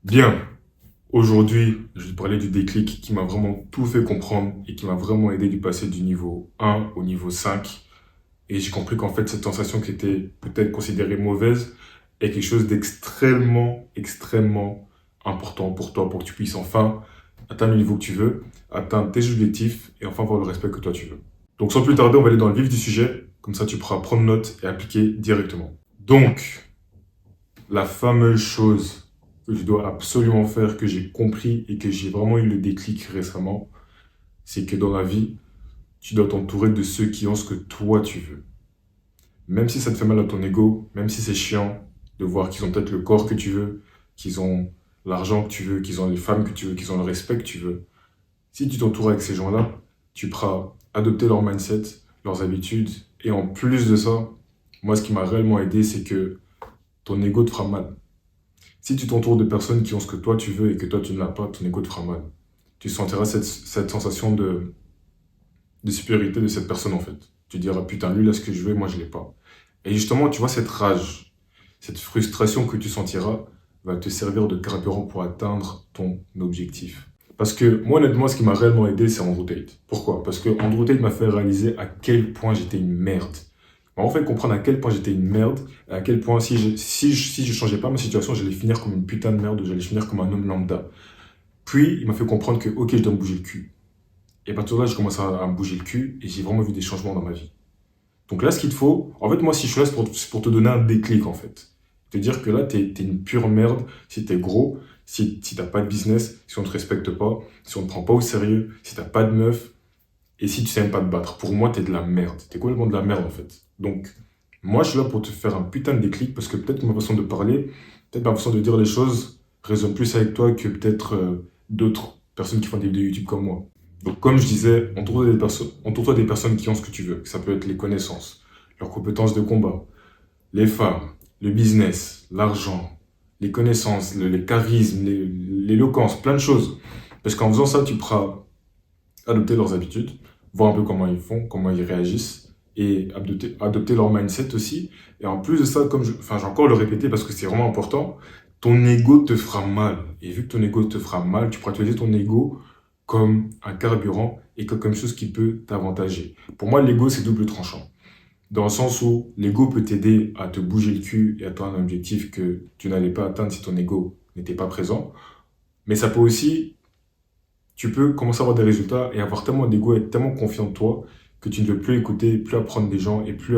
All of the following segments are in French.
Bien, aujourd'hui, je vais te parler du déclic qui m'a vraiment tout fait comprendre et qui m'a vraiment aidé du passer du niveau 1 au niveau 5. Et j'ai compris qu'en fait, cette sensation qui était peut-être considérée mauvaise est quelque chose d'extrêmement, extrêmement important pour toi, pour que tu puisses enfin atteindre le niveau que tu veux, atteindre tes objectifs et enfin avoir le respect que toi tu veux. Donc sans plus tarder, on va aller dans le vif du sujet, comme ça tu pourras prendre note et appliquer directement. Donc, la fameuse chose que je dois absolument faire, que j'ai compris et que j'ai vraiment eu le déclic récemment, c'est que dans la vie, tu dois t'entourer de ceux qui ont ce que toi tu veux. Même si ça te fait mal à ton ego, même si c'est chiant de voir qu'ils ont peut-être le corps que tu veux, qu'ils ont l'argent que tu veux, qu'ils ont les femmes que tu veux, qu'ils ont le respect que tu veux. Si tu t'entoures avec ces gens-là, tu pourras adopter leur mindset, leurs habitudes. Et en plus de ça, moi, ce qui m'a réellement aidé, c'est que ton ego te fera mal. Si tu t'entoures de personnes qui ont ce que toi tu veux et que toi tu ne l'as pas, ton ego te fera mal. Tu sentiras cette sensation de supériorité de cette personne en fait. Tu diras putain, lui là ce que je veux, moi je l'ai pas. Et justement, tu vois, cette rage, cette frustration que tu sentiras va te servir de carburant pour atteindre ton objectif. Parce que moi honnêtement, ce qui m'a réellement aidé, c'est Andrew Tate. Pourquoi? Parce que Andrew Tate m'a fait réaliser à quel point j'étais une merde. Il m'a en fait comprendre à quel point j'étais une merde, et à quel point si je changeais pas ma situation, j'allais finir comme une putain de merde, j'allais finir comme un homme lambda. Puis il m'a fait comprendre que ok, je dois me bouger le cul. Et à partir de là, j'ai commencé à me bouger le cul et j'ai vraiment vu des changements dans ma vie. Donc là, ce qu'il te faut, en fait, moi, si je suis là, c'est pour te donner un déclic, en fait. Te dire que là, t'es une pure merde si t'es gros, si t'as pas de business, si on te respecte pas, si on te prend pas au sérieux, si t'as pas de meuf, et si tu sais même pas te battre. Pour moi, t'es de la merde. T'es complètement de la merde, en fait. Donc, moi, je suis là pour te faire un putain de déclic parce que peut-être que ma façon de parler, peut-être ma façon de dire les choses résonne plus avec toi que peut-être d'autres personnes qui font des vidéos YouTube comme moi. Donc, comme je disais, entoure-toi des personnes qui ont ce que tu veux. Ça peut être les connaissances, leurs compétences de combat, les femmes, le business, l'argent, les connaissances, les charismes, l'éloquence, plein de choses. Parce qu'en faisant ça, tu pourras adopter leurs habitudes, voir un peu comment ils font, comment ils réagissent, et adopter leur mindset aussi. Et en plus de ça, enfin, j'ai encore le répéter parce que c'est vraiment important, ton ego te fera mal. Et vu que ton ego te fera mal, tu pourras utiliser ton ego comme un carburant et comme chose qui peut t'avantager. Pour moi, l'ego, c'est double tranchant. Dans le sens où l'ego peut t'aider à te bouger le cul et atteindre un objectif que tu n'allais pas atteindre si ton ego n'était pas présent. Mais ça peut aussi, tu peux commencer à avoir des résultats et avoir tellement d'ego, être tellement confiant de toi que tu ne veux plus écouter, plus apprendre des gens et plus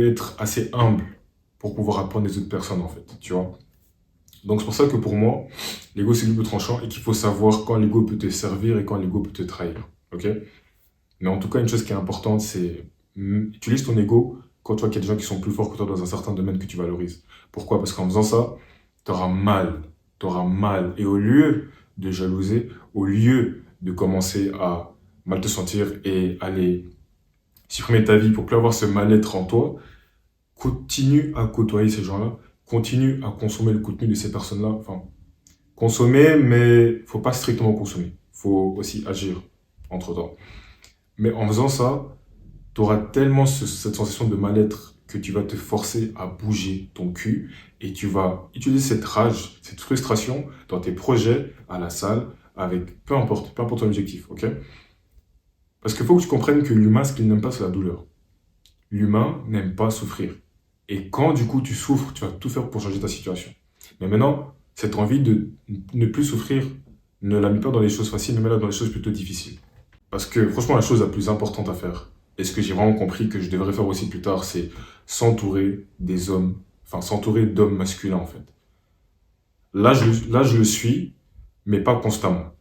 être assez humble pour pouvoir apprendre des autres personnes en fait, tu vois. Donc c'est pour ça que pour moi, l'ego c'est double tranchant et qu'il faut savoir quand l'ego peut te servir et quand l'ego peut te trahir, ok? Mais en tout cas, une chose qui est importante, c'est utilise ton ego quand tu vois qu'il y a des gens qui sont plus forts que toi dans un certain domaine que tu valorises. Pourquoi? Parce qu'en faisant ça, tu auras mal. Tu auras mal. Et au lieu de jalouser, au lieu de commencer à mal te sentir et aller supprimer ta vie pour plus avoir ce mal-être en toi, continue à côtoyer ces gens-là, continue à consommer le contenu de ces personnes-là. Enfin, consommer, mais faut pas strictement consommer. Faut aussi agir entre-temps. Mais en faisant ça, tu auras tellement cette sensation de mal-être que tu vas te forcer à bouger ton cul et tu vas utiliser cette rage, cette frustration dans tes projets, à la salle, avec peu importe ton objectif, ok? Parce qu'il faut que tu comprennes que l'humain, ce qu'il n'aime pas, c'est la douleur. L'humain n'aime pas souffrir. Et quand du coup tu souffres, tu vas tout faire pour changer ta situation. Mais maintenant, cette envie de ne plus souffrir, ne la mets pas dans les choses faciles, mais mets-la dans les choses plutôt difficiles. Parce que franchement, la chose la plus importante à faire, et ce que j'ai vraiment compris que je devrais faire aussi plus tard, c'est s'entourer des hommes, enfin s'entourer d'hommes masculins en fait. Là, je le suis, mais pas constamment.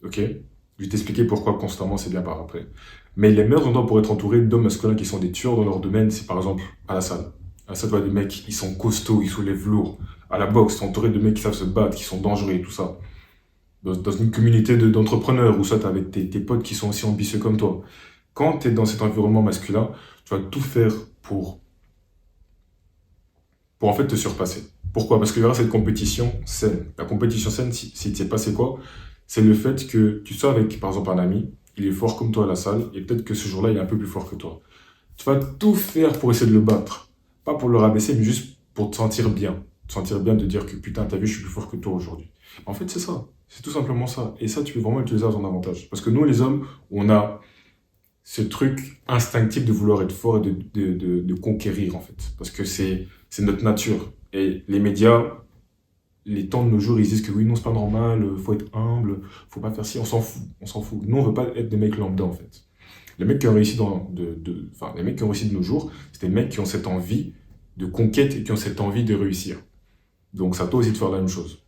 Ok? Je vais t'expliquer pourquoi constamment, c'est bien par après. Mais les meilleurs endroits pour être entouré d'hommes masculins qui sont des tueurs dans leur domaine, c'est par exemple à la salle. À la salle, tu vois des mecs, ils sont costauds, ils soulèvent lourd. À la boxe, t'es entouré de mecs qui savent se battre, qui sont dangereux et tout ça. Dans une communauté d'entrepreneurs, ou soit avec tes potes qui sont aussi ambitieux comme toi. Quand tu es dans cet environnement masculin, tu vas tout faire pour, pour en fait te surpasser. Pourquoi? Parce qu'il y aura cette compétition saine. La compétition saine, si tu sais pas c'est quoi, c'est le fait que tu sois avec, par exemple, un ami, il est fort comme toi à la salle, et peut-être que ce jour-là, il est un peu plus fort que toi. Tu vas tout faire pour essayer de le battre. Pas pour le rabaisser, mais juste pour te sentir bien. te sentir bien de dire que putain, t'as vu, je suis plus fort que toi aujourd'hui. En fait, c'est ça. C'est tout simplement ça. Et ça, tu peux vraiment l'utiliser à ton avantage. Parce que nous, les hommes, on a ce truc instinctif de vouloir être fort et de conquérir, en fait. Parce que c'est notre nature. Et les médias, les temps de nos jours, ils disent que oui, non, c'est pas normal, faut être humble, faut pas faire ci, on s'en fout, on s'en fout. Nous, on veut pas être des mecs lambda, en fait. Les mecs qui ont réussi enfin, les mecs qui ont réussi de nos jours, c'est des mecs qui ont cette envie de conquête et qui ont cette envie de réussir. Donc, ça toi aussi de faire la même chose.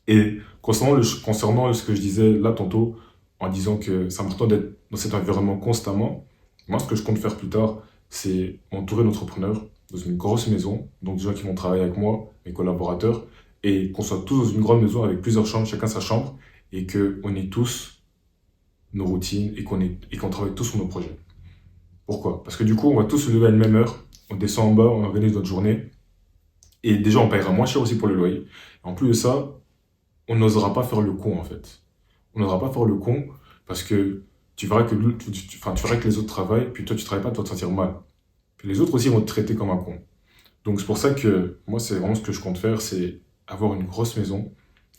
Et concernant ce que je disais là tantôt, en disant que c'est important d'être dans cet environnement constamment, moi, ce que je compte faire plus tard, c'est m'entourer d'entrepreneurs dans une grosse maison, donc des gens qui vont travailler avec moi, mes collaborateurs, et qu'on soit tous dans une grande maison avec plusieurs chambres, chacun sa chambre, et qu'on ait tous nos routines et qu'on travaille tous sur nos projets. Pourquoi? Parce que du coup, on va tous se lever à une même heure, on descend en bas, on organise notre journée, et déjà, on paiera moins cher aussi pour le loyer. En plus de ça, on n'osera pas faire le con, en fait. On n'osera pas faire le con parce que tu verras que, enfin, tu verras que les autres travaillent, puis toi, tu travailles pas, tu vas te sentir mal. Puis les autres aussi vont te traiter comme un con. Donc, c'est pour ça que moi, c'est vraiment ce que je compte faire, c'est avoir une grosse maison.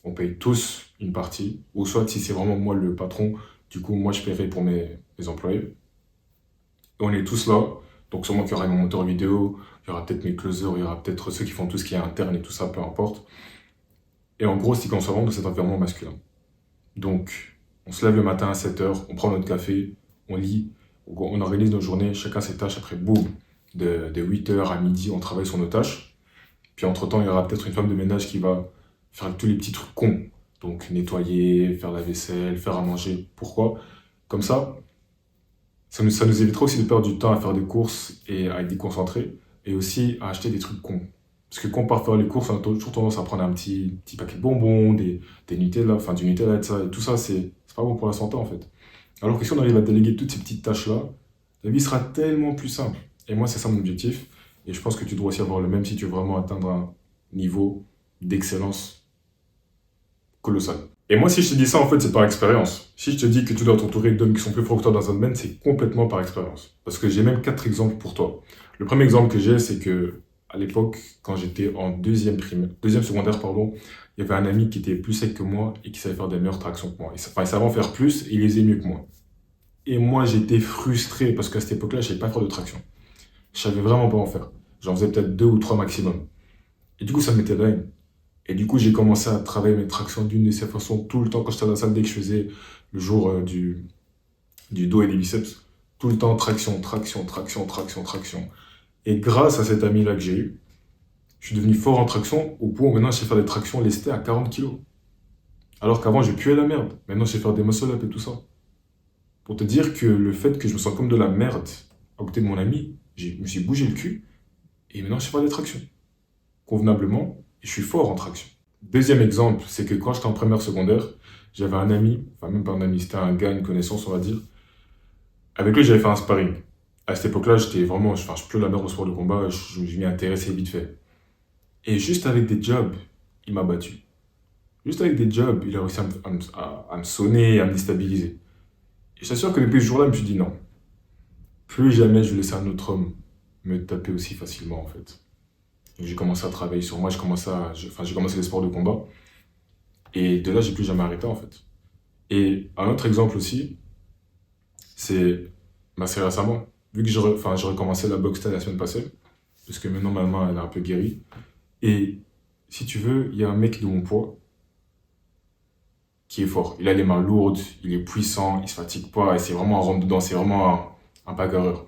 On paye tous une partie, ou soit si c'est vraiment moi le patron, du coup, moi, je paierai pour mes employés. Et on est tous là. Donc, sûrement qu'il y aura mon monteur vidéo, il y aura peut-être mes closers, il y aura peut-être ceux qui font tout ce qui est interne et tout ça, peu importe. Et en gros, c'est qu'on soit vraiment dans cet environnement masculin. Donc, on se lève le matin à 7 heures, on prend notre café, on lit, on organise nos journées, chacun ses tâches. Après, boum, de 8 heures à midi, on travaille sur nos tâches. Puis entre-temps, il y aura peut-être une femme de ménage qui va faire tous les petits trucs cons. Donc, nettoyer, faire la vaisselle, faire à manger. Pourquoi? Comme ça nous évitera aussi de perdre du temps à faire des courses et à être déconcentré. Et aussi à acheter des trucs cons. Parce que quand on part faire les courses, on a toujours tendance à prendre un petit paquet de bonbons, des Nutella, enfin du Nutella et ça. Et tout ça, c'est pas bon pour la santé en fait. Alors que si on arrive à déléguer toutes ces petites tâches-là, la vie sera tellement plus simple. Et moi, c'est ça mon objectif. Et je pense que tu dois aussi avoir le même si tu veux vraiment atteindre un niveau d'excellence colossal. Et moi, si je te dis ça, en fait, c'est par expérience. Si je te dis que tu dois t'entourer d'hommes qui sont plus forts que toi dans un domaine, c'est complètement par expérience. Parce que j'ai même 4 exemples pour toi. Le premier exemple que j'ai, c'est que à l'époque, quand j'étais en deuxième secondaire, pardon, il y avait un ami qui était plus sec que moi et qui savait faire des meilleures tractions que moi. Enfin, il savait en faire plus et il les faisait mieux que moi. Et moi, j'étais frustré parce qu'à cette époque-là, je ne savais pas faire de traction. Je savais vraiment pas en faire. J'en faisais peut-être 2 ou 3 maximum. Et du coup, ça me mettait dingue. Et du coup, j'ai commencé à travailler mes tractions d'une de ces façons tout le temps quand j'étais à la salle, dès que je faisais le jour du dos et des biceps. Tout le temps, traction, traction, traction, traction, traction. Et grâce à cet ami-là que j'ai eu, je suis devenu fort en traction au point où maintenant je sais faire des tractions lestées à 40 kilos. Alors qu'avant, je puais la merde. Maintenant, je sais faire des muscle-up et tout ça. Pour te dire que le fait que je me sens comme de la merde à côté de mon ami, je me suis bougé le cul et maintenant je sais faire des tractions. Convenablement, et je suis fort en traction. Deuxième exemple, c'est que quand j'étais en première secondaire, j'avais un ami, enfin même pas un ami, c'était un gars, une connaissance, on va dire. Avec lui, j'avais fait un sparring. À cette époque-là, j'étais vraiment, enfin, je pleure la merde au sport de combat, je m'y intéressais vite fait. Et juste avec des jobs, il m'a battu. Juste avec des jobs, il a réussi à me sonner et à me déstabiliser. Et je t'assure que depuis ce jour-là, je me suis dit non. Plus jamais je vais laisser un autre homme me taper aussi facilement, en fait. Donc j'ai commencé à travailler sur moi, j'ai commencé les sports de combat. Et de là, j'ai plus jamais arrêté, en fait. Et un autre exemple aussi, c'est récemment. Vu que j'ai recommencé la boxe thaï la semaine passée, parce que maintenant ma main elle est un peu guérie. Et si tu veux, il y a un mec de mon poids qui est fort. Il a les mains lourdes, il est puissant, il se fatigue pas, et c'est vraiment un rentre-dedans, c'est vraiment un bagarreur.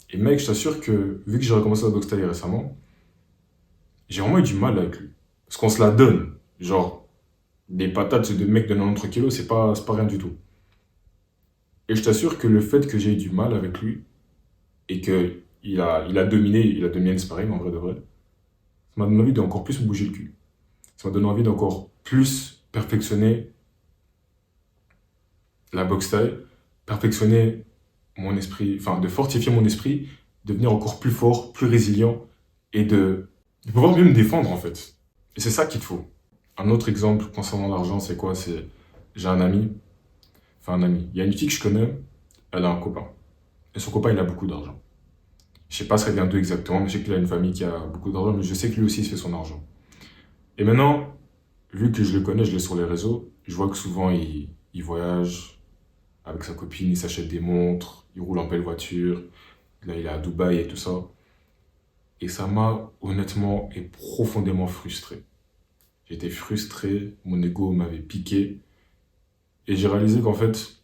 Et mec, je t'assure que vu que j'ai recommencé la boxe thaï récemment, j'ai vraiment eu du mal avec lui. Parce qu'on se la donne. Genre, des patates de mecs de 93 kilos, c'est pas rien du tout. Et je t'assure que le fait que j'ai eu du mal avec lui, et que il a dominé le sparring en vrai de vrai, ça m'a donné envie d'encore plus me bouger le cul. Ça m'a donné envie d'encore plus perfectionner la boxe thaï, perfectionner mon esprit, enfin de fortifier mon esprit, devenir encore plus fort, plus résilient et de pouvoir mieux me défendre en fait. Et c'est ça qu'il te faut. Un autre exemple concernant l'argent, c'est quoi? J'ai un ami, enfin un ami. Il y a une fille que je connais, elle a un copain. Et son copain, il a beaucoup d'argent. Je sais pas ça vient d'où exactement, mais je sais qu'il a une famille qui a beaucoup d'argent, mais je sais que lui aussi il se fait son argent. Et maintenant, vu que je le connais, je l'ai sur les réseaux, je vois que souvent il voyage avec sa copine, il s'achète des montres, il roule en belle voiture, là il est à Dubaï et tout ça. Et ça m'a honnêtement et profondément frustré. J'étais frustré, mon ego m'avait piqué, et j'ai réalisé qu'en fait,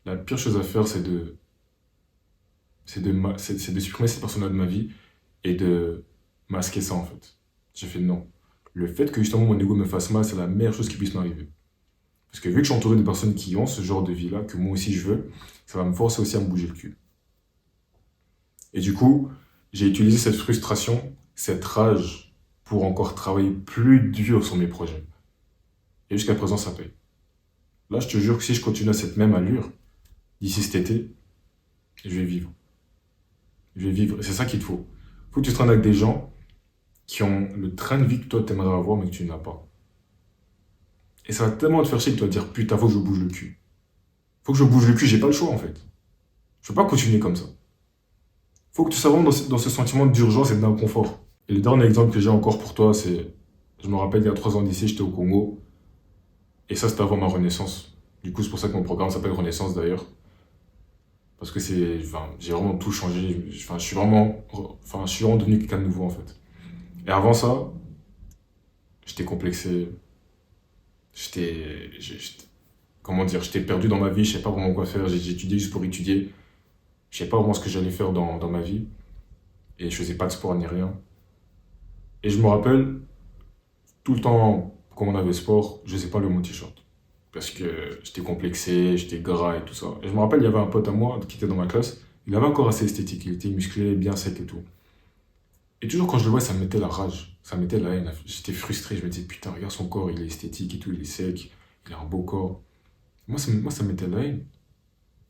la pire chose à faire, c'est de supprimer cette personne-là de ma vie et de masquer ça en fait. J'ai fait non. Le fait que justement mon ego me fasse mal, c'est la meilleure chose qui puisse m'arriver. Parce que vu que je suis entouré de personnes qui ont ce genre de vie-là, que moi aussi je veux, ça va me forcer aussi à me bouger le cul. Et du coup, j'ai utilisé cette frustration, cette rage, pour encore travailler plus dur sur mes projets. Et jusqu'à présent, ça paye. Là, je te jure que si je continue à cette même allure, d'ici cet été, je vais vivre. Je vais vivre. C'est ça qu'il te faut. Il faut que tu traînes avec des gens qui ont le train de vie que toi t'aimerais avoir, mais que tu n'as pas. Et ça va tellement te faire chier que tu vas te dire putain, faut que je bouge le cul. Faut que je bouge le cul, j'ai pas le choix en fait. Je peux pas continuer comme ça. Faut que tu sois vraiment dans ce sentiment d'urgence et d'inconfort. Et le dernier exemple que j'ai encore pour toi, c'est, je me rappelle il y a 3 ans d'ici, j'étais au Congo, et ça c'était avant ma renaissance. Du coup, c'est pour ça que mon programme s'appelle Renaissance d'ailleurs. Parce que enfin, j'ai vraiment tout changé. Enfin, je suis vraiment devenu quelqu'un de nouveau en fait. Et avant ça, j'étais complexé. Comment dire, j'étais perdu dans ma vie, je savais pas vraiment quoi faire. J'ai étudié juste pour étudier. Je savais pas vraiment ce que j'allais faire dans ma vie. Et je faisais pas de sport ni rien. Et je me rappelle, tout le temps, quand on avait sport, je faisais pas le mon t-shirt. Parce que j'étais complexé, j'étais gras et tout ça. Et je me rappelle, il y avait un pote à moi qui était dans ma classe. Il avait encore assez esthétique, il était musclé, bien sec et tout. Et toujours quand je le vois, ça me mettait la rage, ça me mettait la haine. J'étais frustré, je me disais, putain, regarde son corps, il est esthétique et tout, il est sec, il a un beau corps. Moi, ça me mettait la haine.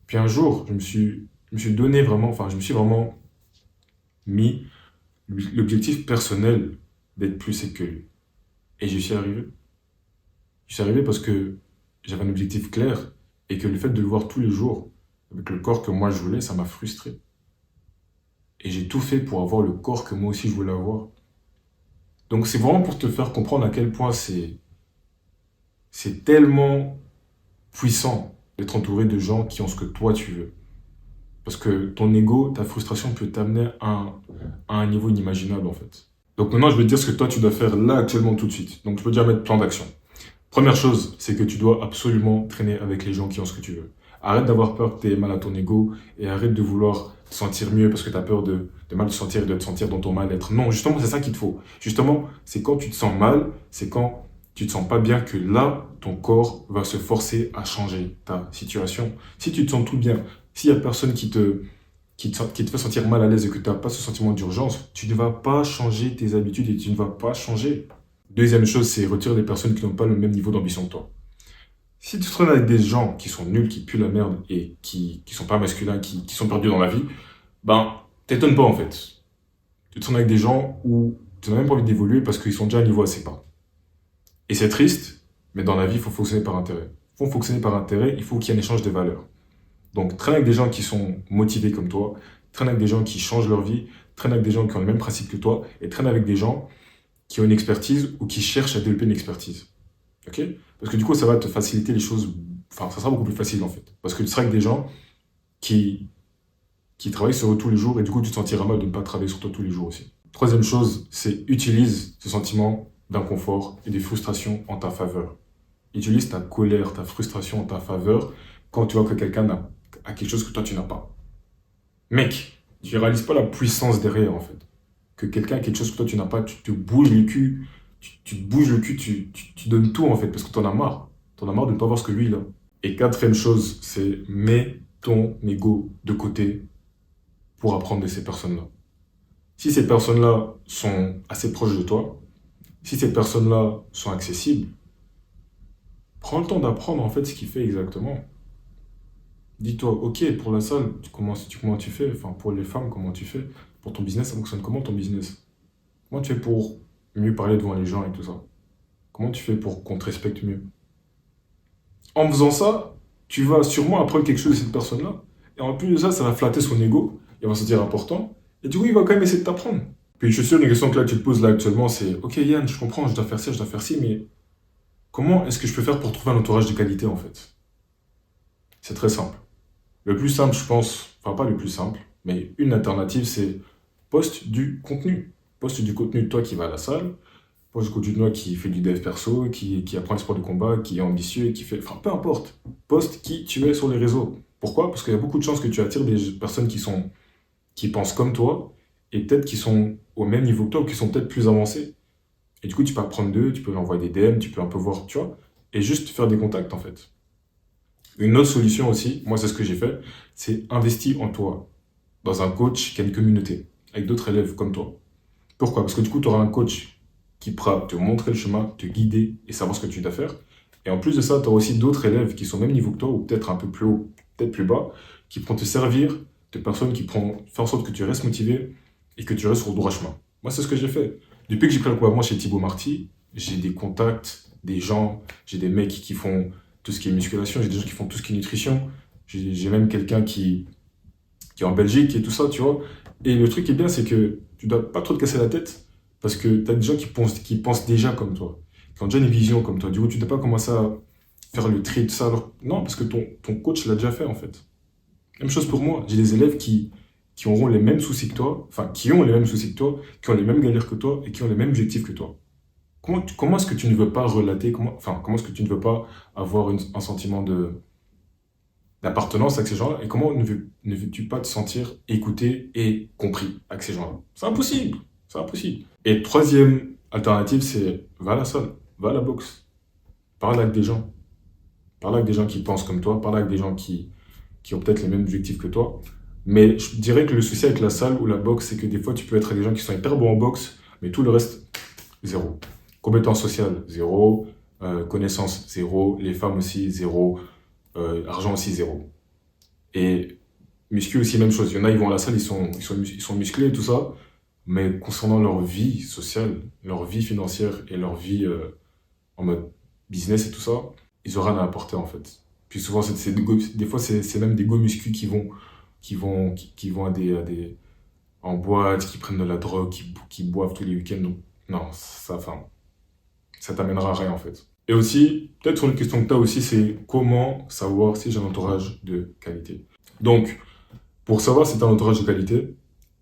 Puis un jour, je me suis donné vraiment, enfin, je me suis vraiment mis l'objectif personnel d'être plus sec que lui. Et j'y suis arrivé. J'y suis arrivé parce que j'avais un objectif clair et que le fait de le voir tous les jours, avec le corps que moi je voulais, ça m'a frustré. Et j'ai tout fait pour avoir le corps que moi aussi je voulais avoir. Donc c'est vraiment pour te faire comprendre à quel point c'est tellement puissant d'être entouré de gens qui ont ce que toi tu veux. Parce que ton ego, ta frustration peut t'amener à un niveau inimaginable en fait. Donc maintenant je vais te dire ce que toi tu dois faire là actuellement tout de suite. Donc je peux déjà mettre plan d'action. Première chose, c'est que tu dois absolument traîner avec les gens qui ont ce que tu veux. Arrête d'avoir peur que tu aies mal à ton ego et arrête de vouloir te sentir mieux parce que tu as peur de mal te sentir et de te sentir dans ton mal-être. Non, justement, c'est ça qu'il te faut. Justement, c'est quand tu te sens mal, c'est quand tu te sens pas bien que là, ton corps va se forcer à changer ta situation. Si tu te sens tout bien, s'il y a personne qui te fait sentir mal à l'aise et que tu n'as pas ce sentiment d'urgence, tu ne vas pas changer tes habitudes et tu ne vas pas changer. Deuxième chose, c'est retirer les personnes qui n'ont pas le même niveau d'ambition que toi. Si tu traînes avec des gens qui sont nuls, qui puent la merde et qui sont pas masculins, qui sont perdus dans la vie, ben, t'étonnes pas en fait. Tu traînes avec des gens où tu n'as même pas envie d'évoluer parce qu'ils sont déjà à un niveau assez bas. Et c'est triste, mais dans la vie, il faut fonctionner par intérêt. Pour fonctionner par intérêt, il faut qu'il y ait un échange de valeurs. Donc, traîne avec des gens qui sont motivés comme toi, traîne avec des gens qui changent leur vie, traîne avec des gens qui ont le même principe que toi, et traîne avec des gens qui ont une expertise ou qui cherchent à développer une expertise. Ok? Parce que du coup, ça va te faciliter les choses. Enfin, ça sera beaucoup plus facile en fait. Parce que tu seras avec des gens qui, qui travaillent sur eux tous les jours et du coup, tu te sentiras mal de ne pas travailler sur toi tous les jours aussi. Troisième chose, c'est utilise ce sentiment d'inconfort et de frustration en ta faveur. Utilise ta colère, ta frustration en ta faveur quand tu vois que quelqu'un a quelque chose que toi tu n'as pas. Mec, tu ne réalises pas la puissance derrière en fait. Que quelqu'un a quelque chose que toi tu n'as pas, tu te bouges le cul, tu te bouges le cul, tu donnes tout en fait parce que tu en as marre. Tu en as marre de ne pas voir ce que lui il a. Et quatrième chose, c'est mets ton ego de côté pour apprendre de ces personnes-là. Si ces personnes-là sont assez proches de toi, si ces personnes-là sont accessibles, prends le temps d'apprendre en fait ce qu'il fait exactement. Dis-toi, ok, pour la salle, comment tu fais? Enfin, pour les femmes, comment tu fais? Pour ton business, ça fonctionne comment ton business? Comment tu fais pour mieux parler devant les gens et tout ça? Comment tu fais pour qu'on te respecte mieux? En faisant ça, tu vas sûrement apprendre quelque chose de cette personne-là. Et en plus de ça, ça va flatter son ego. Il va se sentir important. Et du coup, il va quand même essayer de t'apprendre. Puis je suis sûr, une question que là tu te poses là actuellement, c'est ok Yann, je comprends, je dois faire ci, je dois faire ci, mais comment est-ce que je peux faire pour trouver un entourage de qualité en fait? C'est très simple. Le plus simple, je pense, enfin pas le plus simple, mais une alternative, c'est poste du contenu. Poste du contenu de toi qui va à la salle, poste du contenu de toi qui fait du dev perso, qui apprend le sport de combat, qui est ambitieux, qui fait. Enfin, peu importe. Poste qui tu es sur les réseaux. Pourquoi? Parce qu'il y a beaucoup de chances que tu attires des personnes qui pensent comme toi et peut-être qui sont au même niveau que toi ou qui sont peut-être plus avancées. Et du coup, tu peux apprendre d'eux, tu peux leur envoyer des DM, tu peux un peu voir, tu vois, et juste faire des contacts en fait. Une autre solution aussi, moi c'est ce que j'ai fait, c'est investir en toi, dans un coach qui a une communauté, avec d'autres élèves comme toi. Pourquoi? Parce que du coup, tu auras un coach qui pourra te montrer le chemin, te guider et savoir ce que tu dois faire. Et en plus de ça, tu auras aussi d'autres élèves qui sont au même niveau que toi, ou peut-être un peu plus haut, peut-être plus bas, qui pourront te servir de personnes qui pourront faire en sorte que tu restes motivé et que tu restes sur le droit chemin. Moi, c'est ce que j'ai fait. Depuis que j'ai pris l'accompagnement chez Thibaut Marty, j'ai des contacts, des gens, j'ai des mecs qui font tout ce qui est musculation, j'ai des gens qui font tout ce qui est nutrition, j'ai même quelqu'un qui est en Belgique et tout ça, tu vois. Et le truc qui est bien, c'est que tu dois pas trop te casser la tête parce que tu as des gens qui pensent déjà comme toi, qui ont déjà une vision comme toi. Du coup, tu ne dois pas commencer à faire le tri de ça. Non, parce que ton coach l'a déjà fait en fait. Même chose pour moi. J'ai des élèves qui auront les mêmes soucis que toi, enfin, qui ont les mêmes soucis que toi, qui ont les mêmes galères que toi et qui ont les mêmes objectifs que toi. Comment est-ce que tu ne veux pas relater, comment est-ce que tu ne veux pas avoir un sentiment d'appartenance avec ces gens-là et comment ne veux-tu pas te sentir écouté et compris avec ces gens-là? C'est impossible, c'est impossible. Et troisième alternative, c'est va à la salle, va à la boxe, parle avec des gens, parle avec des gens qui pensent comme toi, parle avec des gens qui ont peut-être les mêmes objectifs que toi. Mais je dirais que le souci avec la salle ou la boxe, c'est que des fois, tu peux être avec des gens qui sont hyper bons en boxe, mais tout le reste, zéro. Compétences sociales, zéro. Connaissances, zéro. Les femmes aussi, zéro. Argent aussi, zéro. Et muscu aussi, même chose. Il y en a, ils vont à la salle, ils sont musclés et tout ça. Mais concernant leur vie sociale, leur vie financière et leur vie en mode business et tout ça, ils n'ont rien à apporter en fait. Puis souvent, des fois, c'est même des go muscu qui vont en boîte, qui prennent de la drogue, qui boivent tous les week-ends. Donc, non, ça t'amènera à rien en fait. Et aussi, peut-être une question que tu as aussi, c'est comment savoir si j'ai un entourage de qualité. Donc, pour savoir si tu as un entourage de qualité,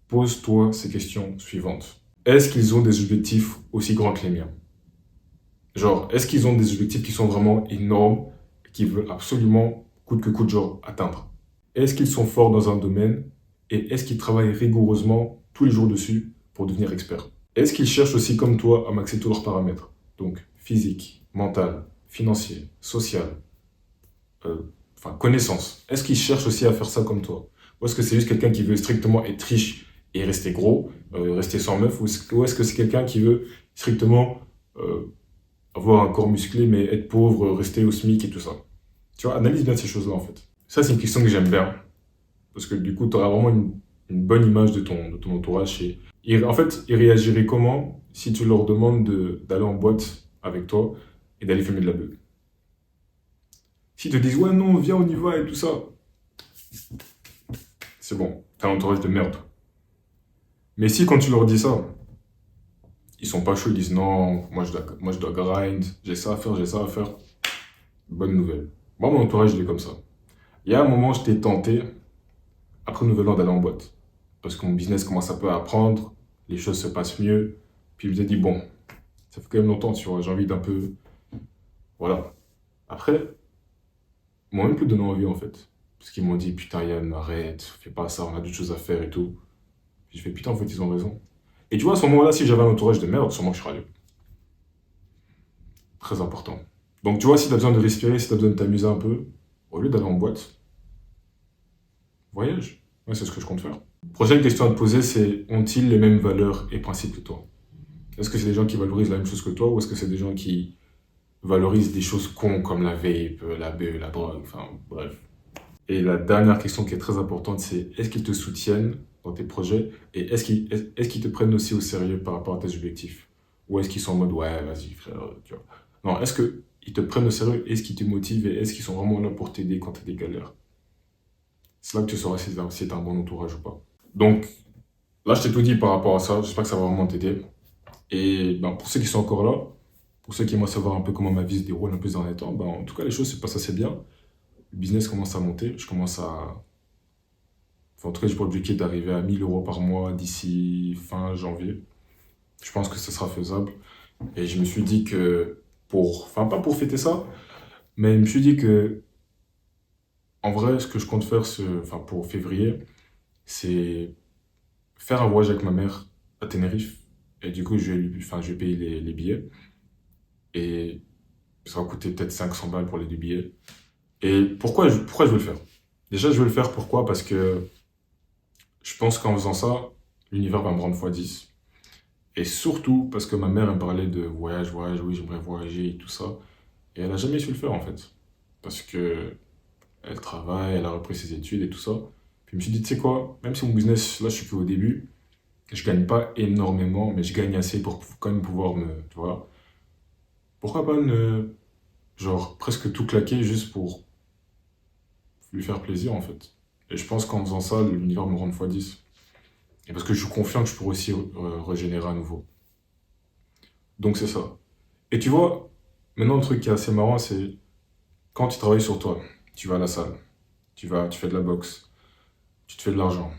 pose-toi ces questions suivantes. Est-ce qu'ils ont des objectifs aussi grands que les miens? Genre, est-ce qu'ils ont des objectifs qui sont vraiment énormes, qu'ils veulent absolument, coûte que coûte, genre, atteindre? Est-ce qu'ils sont forts dans un domaine et est-ce qu'ils travaillent rigoureusement tous les jours dessus pour devenir experts? Est-ce qu'ils cherchent aussi, comme toi, à maxer tous leurs paramètres? Donc, physique, mental, financier, social, enfin, connaissance. Est-ce qu'ils cherchent aussi à faire ça comme toi? Ou est-ce que c'est juste quelqu'un qui veut strictement être riche et rester gros, rester sans meuf? Ou est-ce que c'est quelqu'un qui veut strictement avoir un corps musclé mais être pauvre, rester au SMIC et tout ça? Tu vois, analyse bien ces choses-là en fait. Ça, c'est une question que j'aime bien. Parce que du coup, tu auras vraiment une bonne image de ton entourage. En fait, ils réagiraient comment si tu leur demandes d'aller en boîte avec toi et d'aller fumer de la beuh? S'ils te disent, ouais, non, viens, on y va et tout ça, c'est bon, t'as un entourage de merde. Mais si quand tu leur dis ça, ils sont pas chauds, ils disent, non, moi je dois grind, j'ai ça à faire, bonne nouvelle. Moi, mon entourage, il est comme ça. Il y a un moment, j'étais tenté, après le nouvel an, d'aller en boîte. Parce que mon business commence un peu à apprendre, les choses se passent mieux. Puis je me suis dit, bon, ça fait quand même longtemps, tu vois, j'ai envie d'un peu. Voilà. Après, ils m'ont même plus donné envie en fait. Parce qu'ils m'ont dit, putain, Yann, arrête, fais pas ça, on a d'autres choses à faire et tout. Puis je fais, putain, en fait, ils ont raison. Et tu vois, à ce moment-là, si j'avais un entourage de merde, sûrement que je serais allé. Très important. Donc, tu vois, si t'as besoin de respirer, si t'as besoin de t'amuser un peu, au lieu d'aller en boîte, voyage. Ouais, c'est ce que je compte faire. Prochaine question à te poser, c'est ont-ils les mêmes valeurs et principes que toi? Est-ce que c'est des gens qui valorisent la même chose que toi ou est-ce que c'est des gens qui valorisent des choses cons comme la vape, la beuh, la drogue, enfin bref. Et la dernière question qui est très importante, c'est est-ce qu'ils te soutiennent dans tes projets et est-ce qu'ils te prennent aussi au sérieux par rapport à tes objectifs? Ou est-ce qu'ils sont en mode ouais, vas-y frère, tu vois. Non, est-ce qu'ils te prennent au sérieux, est-ce qu'ils te motivent et est-ce qu'ils sont vraiment là pour t'aider quand tu as des galères? C'est là que tu sauras si t'as un bon entourage ou pas. Donc, Là, je t'ai tout dit par rapport à ça. J'espère que ça va vraiment t'aider. Et ben, pour ceux qui sont encore là, pour ceux qui aimeraient savoir un peu comment ma vie se déroule un peu dans les temps, ben, en tout cas, les choses se passent assez bien. Le business commence à monter. Je commence à. Enfin, en tout cas, j'ai pour objectif d'arriver à 1 000 € par mois d'ici fin janvier. Je pense que ce sera faisable. Et je me suis dit que pour. Enfin, pas pour fêter ça, mais je me suis dit que, en vrai, ce que je compte faire enfin, pour février, c'est faire un voyage avec ma mère à Tenerife. Et du coup, enfin, je vais payer les billets. Et ça va coûter peut-être 500 balles pour les 2 billets. Et pourquoi je veux le faire? Déjà, je veux le faire pourquoi? Parce que je pense qu'en faisant ça, l'univers va me rendre x10. Et surtout parce que ma mère, elle me parlait de voyage, voyage, oui, j'aimerais voyager et tout ça. Et elle a jamais su le faire en fait. Parce que elle travaille, elle a repris ses études et tout ça. Puis je me suis dit, tu sais quoi, même si mon business, là, je suis qu'au début, je gagne pas énormément, mais je gagne assez pour quand même pouvoir tu vois, pourquoi pas genre, presque tout claquer juste pour lui faire plaisir en fait. Et je pense qu'en faisant ça, l'univers me rend x10. Et parce que je suis confiant que je pourrais aussi régénérer à nouveau. Donc c'est ça. Et tu vois, maintenant le truc qui est assez marrant, c'est quand tu travailles sur toi, tu vas à la salle, tu fais de la boxe, tu te fais de l'argent,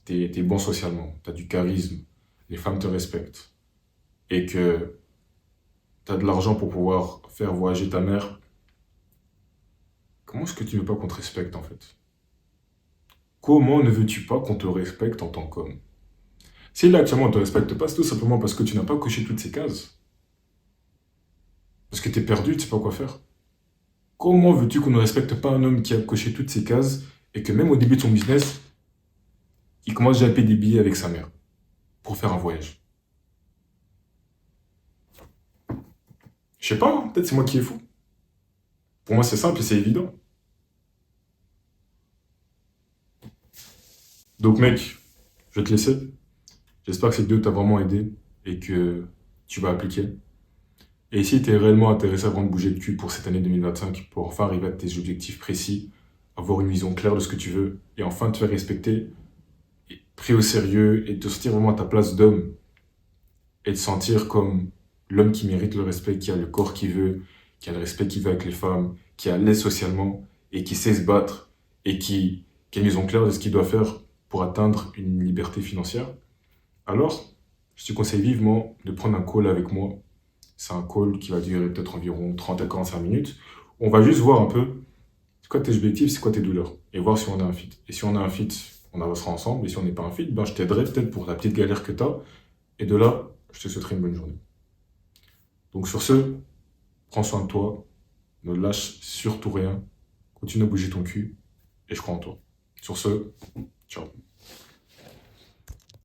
t'es bon socialement, t'as du charisme, les femmes te respectent, et que t'as de l'argent pour pouvoir faire voyager ta mère, comment est-ce que tu veux pas qu'on te respecte en fait? Comment ne veux-tu pas qu'on te respecte en tant qu'homme? Si là actuellement on ne te respecte pas, c'est tout simplement parce que tu n'as pas coché toutes ces cases. Parce que tu es perdu, tu sais pas quoi faire. Comment veux-tu qu'on ne respecte pas un homme qui a coché toutes ces cases et que même au début de son business, il commence déjà à payer des billets avec sa mère pour faire un voyage? Je sais pas, hein, peut-être c'est moi qui est fou. Pour moi c'est simple et c'est évident. Donc mec, je vais te laisser. J'espère que cette vidéo t'a vraiment aidé et que tu vas appliquer. Et si tu es réellement intéressé à vraiment bouger le cul pour cette année 2025, pour enfin arriver à tes objectifs précis, avoir une vision claire de ce que tu veux et enfin te faire respecter, pris au sérieux et te sentir vraiment à ta place d'homme et te sentir comme l'homme qui mérite le respect, qui a le corps qu'il veut, qui a le respect qu'il veut avec les femmes, qui est à l'aise socialement et qui sait se battre et qui a une vision claire de ce qu'il doit faire pour atteindre une liberté financière, alors je te conseille vivement de prendre un call avec moi. C'est un call qui va durer peut-être environ 30 à 45 minutes. On va juste voir un peu c'est quoi tes objectifs, c'est quoi tes douleurs et voir si on a un fit. Et si on a un fit, on avancera ensemble. Et si on n'est pas un fit, ben, je t'aiderai peut-être pour la petite galère que tu as. Et de là, je te souhaiterai une bonne journée. Donc sur ce, prends soin de toi, ne lâche surtout rien, continue à bouger ton cul et je crois en toi. Sur ce, ciao.